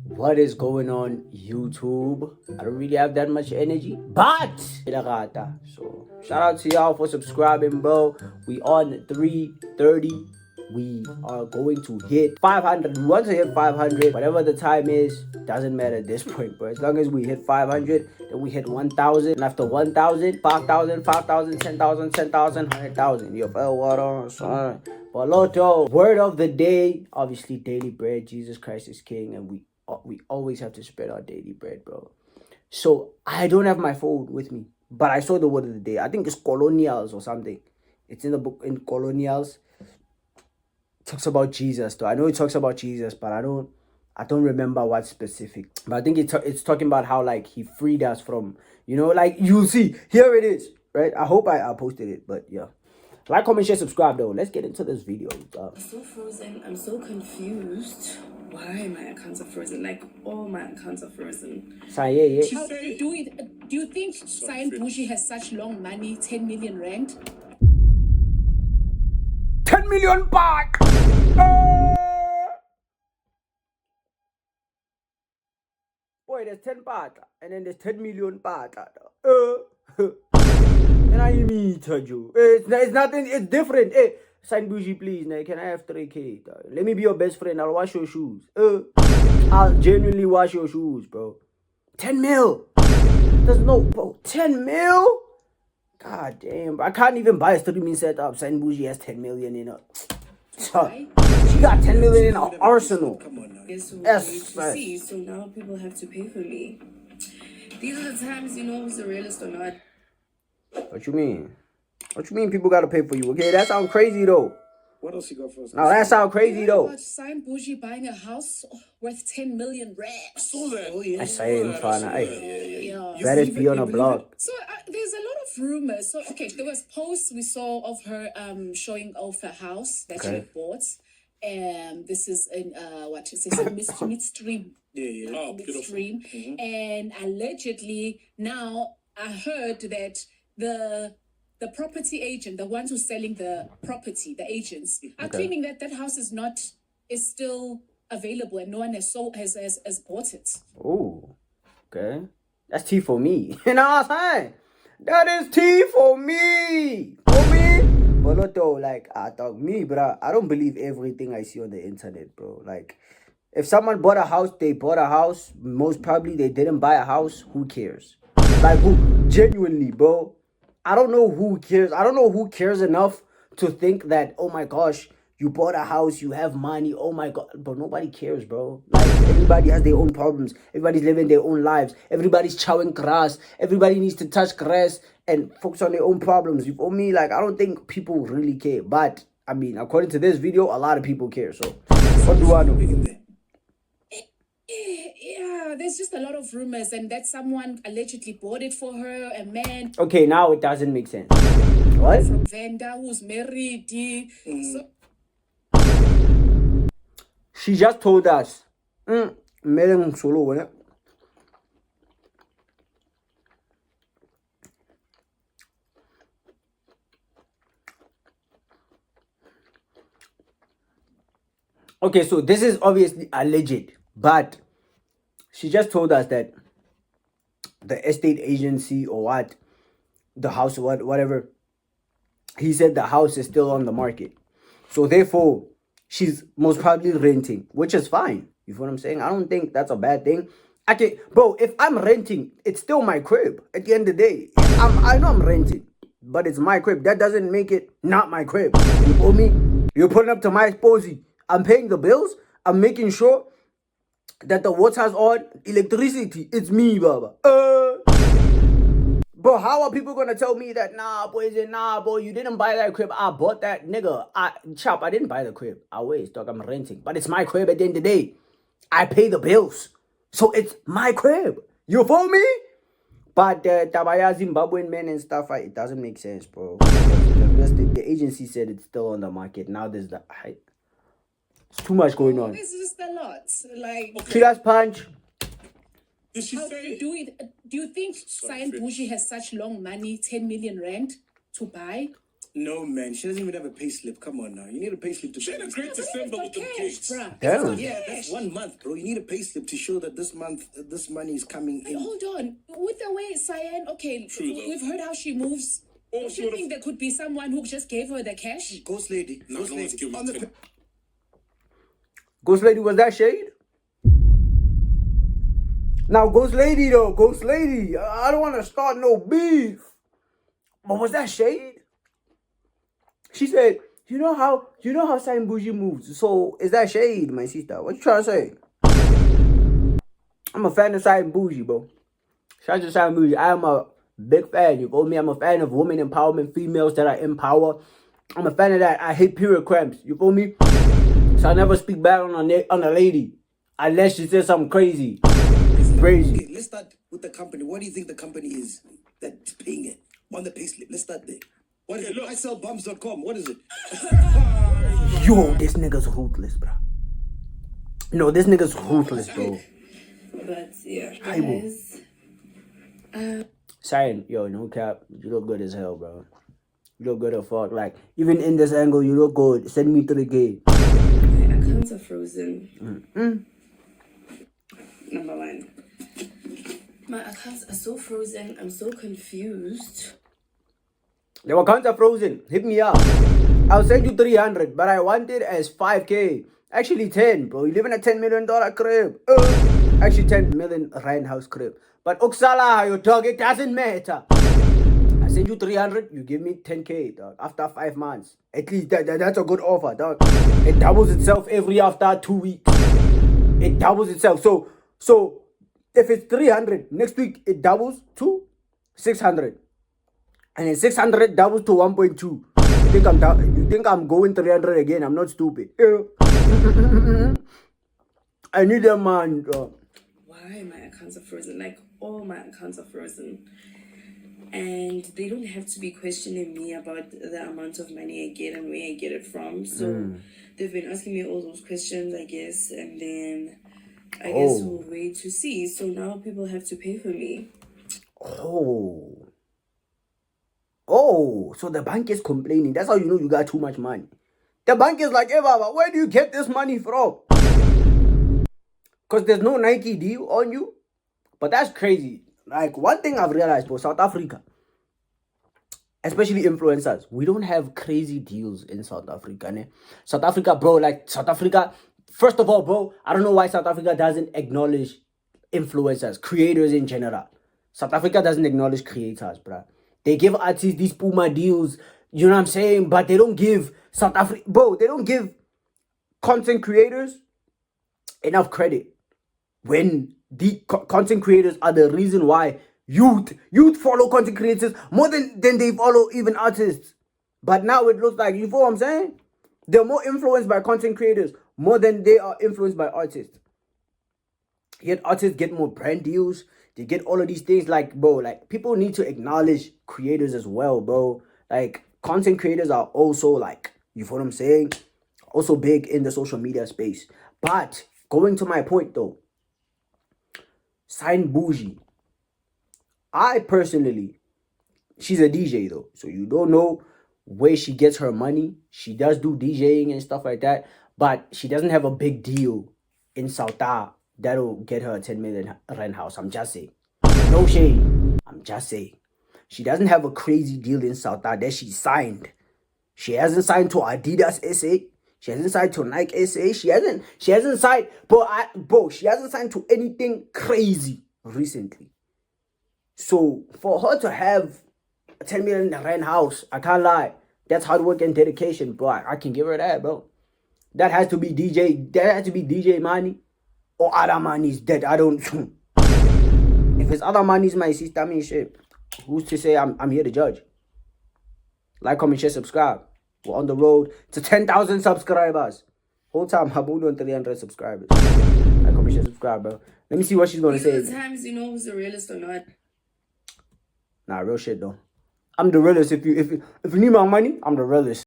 What is going on, YouTube? I don't really have that much energy, but so shout out to y'all for subscribing, bro. We on 330. We are going to hit 500. We want to hit 500. Whatever the time is, doesn't matter at this point, bro. As long as we hit 500, then we hit 1,000. And after 1,000, 5,000, 5,000, 10,000, 10,000, 100,000. Yo, what on, son? Baloto. Word of the day. Obviously, daily bread. Jesus Christ is King, and we always have to spread our daily bread, bro. So I don't have my phone with me, but I saw the word of the day. I think it's colonials or something. It's in the book in colonials. Talks about Jesus though. I know it talks about Jesus, but I don't remember what specific. But I think it's talking about how like he freed us from, like you'll see. Here it is, right? I hope I posted it, but yeah. Like, comment, share, subscribe though. Let's get into this video. I'm so frozen. I'm so confused. Why my accounts are frozen? Like all my accounts are frozen. Cyan, How do you do it? Do you think Cyan Boujie has such long money, 10 million rand? 10 million baht. Boy, there's 10 baht, and then there's 10 million baht. And I meet you. It's nothing. It's different. Hey, Cyan Boujie, please. Now, can I have 3K? Let me be your best friend. I'll wash your shoes. I'll genuinely wash your shoes, bro. 10 mil. There's no, bro. 10 mil. God damn, bro. I can't even buy a streaming setup. Cyan Boujie has 10 million in her. She got 10 million in her arsenal. Come on now. Yes, Yes. so now people have to pay for me. These are the times you know who's the realist or not. What you mean? What you mean people gotta pay for you? Okay, that sounds crazy though. What else you got for us? Now that sounds crazy though. About Cyan Boujie buying a house worth 10 million rand. Saw that. Oh, yeah. I say in front of Yeah. Better be on a blog. So there's a lot of rumors. So okay, there was posts we saw of her showing off her house that she bought. This is in what is it? Midstream. Yeah. Oh, Midstream. And allegedly now I heard that the property agent, the ones who's selling the property, the agents, are claiming that that house is still available and no one has bought it. Oh, okay. That's tea for me. You know what I'm saying? That is tea for me. For me. But though, like, I thought me, bro. I don't believe everything I see on the internet, bro. Like, if someone bought a house, they bought a house. Most probably they didn't buy a house. Who cares? Like, who? Genuinely, bro. I don't know who cares. I don't know who cares enough to think that, oh my gosh, you bought a house, you have money, oh my god. But nobody cares, bro. Like, everybody has their own problems. Everybody's living their own lives. Everybody's chowing grass. Everybody needs to touch grass and focus on their own problems. You feel me? Like, I don't think people really care. But, I mean, according to this video, a lot of people care. So, what do I know? Yeah, there's just a lot of rumors and that someone allegedly bought it for her, a man. Okay, now it doesn't make sense. What? From Venda who's married. So she just told us. Okay, so this is obviously alleged, but she just told us that the estate agency or what, the house, whatever, he said the house is still on the market. So therefore, she's most probably renting, which is fine. You feel what I'm saying? I don't think that's a bad thing. Okay, bro, if I'm renting, it's still my crib. At the end of the day, I know I'm renting, but it's my crib. That doesn't make it not my crib. You feel me? You're putting up to my posy. I'm paying the bills. I'm making sure that the water's on, electricity. It's me, baba. Bro, how are people gonna tell me that, nah, boy, you didn't buy that crib. I bought that, nigga. I didn't buy the crib. I always talk, I'm renting. But it's my crib at the end of the day. I pay the bills. So it's my crib. You feel me? But Tabaya Zimbabwean men and stuff, it doesn't make sense, bro. The agency said it's still on the market. Now there's the... It's too much going on. This is just a lot. Like, she does punch. Did she how say do you do it? Do you think Cyan Boujie has such long money, 10 million rand, to buy? No, man. She doesn't even have a payslip. Come on now. You need a payslip to. She had a great December with them cakes. Damn. Yeah, that's 1 month, bro. You need a payslip to show that this month, this money is coming in. Hold on. With the way Cyan, okay, True, though. we've heard how she moves. Oh, Don't you think there could be someone who just gave her the cash? Ghost lady. No, Ghost no one's lady. giving On the 10. Ghost Lady, was that shade? Now, Ghost Lady though, Ghost Lady, I don't want to start no beef. But was that shade? She said, you know how Cyan Boujie moves. So is that shade, my sister? What you trying to say? I'm a fan of Cyan Boujie, bro. Shout out to Cyan Boujie. I am a big fan. You feel me? I'm a fan of women empowerment, females that are empowered. I'm a fan of that. I hate period cramps. You feel me? So I never speak bad on a lady unless she says something crazy. Crazy. Okay, let's start with the company. What do you think the company is that's paying it on the payslip? Let's start there. What is it? I sell bums.com. What is it? Yo, this nigga's ruthless, bro. No, this nigga's ruthless, bro. But yeah, Hi, bro. guys. Cyan, yo, no cap. You look good as hell, bro. You look good as fuck. Like, even in this angle, you look good. Send me to the gate. My accounts are frozen. Number one. My accounts are so frozen. I'm so confused. Your accounts are frozen. Hit me up. I'll send you 300, but I want it as 5K. Actually 10, bro. You live in a $10 million crib. Actually 10 million rand house crib. But Oksala, your dog, it doesn't matter. I send you 300, you give me 10K, dog. After 5 months. At least that's a good offer, dog. It doubles itself every after 2 weeks. It doubles itself. So if it's 300, next week it doubles to 600. And then 600 doubles to 1.2. You think I'm going 300 again? I'm not stupid. I need a man. Why my accounts are frozen? Like all my accounts are frozen. And they don't have to be questioning me about the amount of money I get and where I get it from. So they've been asking me all those questions, I guess. And then I guess we'll wait to see. So now people have to pay for me. Oh, so the bank is complaining. That's how you know you got too much money. The bank is like, hey, Baba, where do you get this money from? Because there's no Nike deal on you. But that's crazy. Like, one thing I've realized, bro, South Africa, especially influencers, we don't have crazy deals in South Africa. Ne? South Africa, bro, like, South Africa, first of all, bro, I don't know why South Africa doesn't acknowledge influencers, creators in general. South Africa doesn't acknowledge creators, bro. They give artists these Puma deals, you know what I'm saying? But they don't give South Africa, bro, they don't give content creators enough credit. When the content creators are the reason why youth follow content creators more than they follow even artists. But now it looks like, you feel what I'm saying? They're more influenced by content creators more than they are influenced by artists. Yet artists get more brand deals. They get all of these things. Like, bro, like, people need to acknowledge creators as well, bro. Like, content creators are also, like, you feel what I'm saying? Also big in the social media space. But going to my point, though, Cyan Boujie, I personally, she's a DJ though, so you don't know where she gets her money. She does do DJing and stuff like that, but she doesn't have a big deal in South that'll get her a 10 million rent house. I'm just saying. No shade. I'm just saying. She doesn't have a crazy deal in South that she signed. She hasn't signed to Adidas SA. She hasn't signed to Nike SA. She hasn't signed, bro, she hasn't signed to anything crazy recently. So for her to have a 10 million rent house, I can't lie. That's hard work and dedication, bro. I can give her that, bro. That has to be DJ money or other monies that I don't. If it's other monies, my sister, I mean, shit. Who's to say I'm here to judge? Like, comment, share, subscribe. We're on the road to 10,000 subscribers. Whole time, I'm only on 300 subscribers. Like, comment, share, subscribe, bro. Let me see what she's gonna say. Sometimes you know who's a realist or not. Nah, real shit though. I'm the realest. If you need my money, I'm the realest.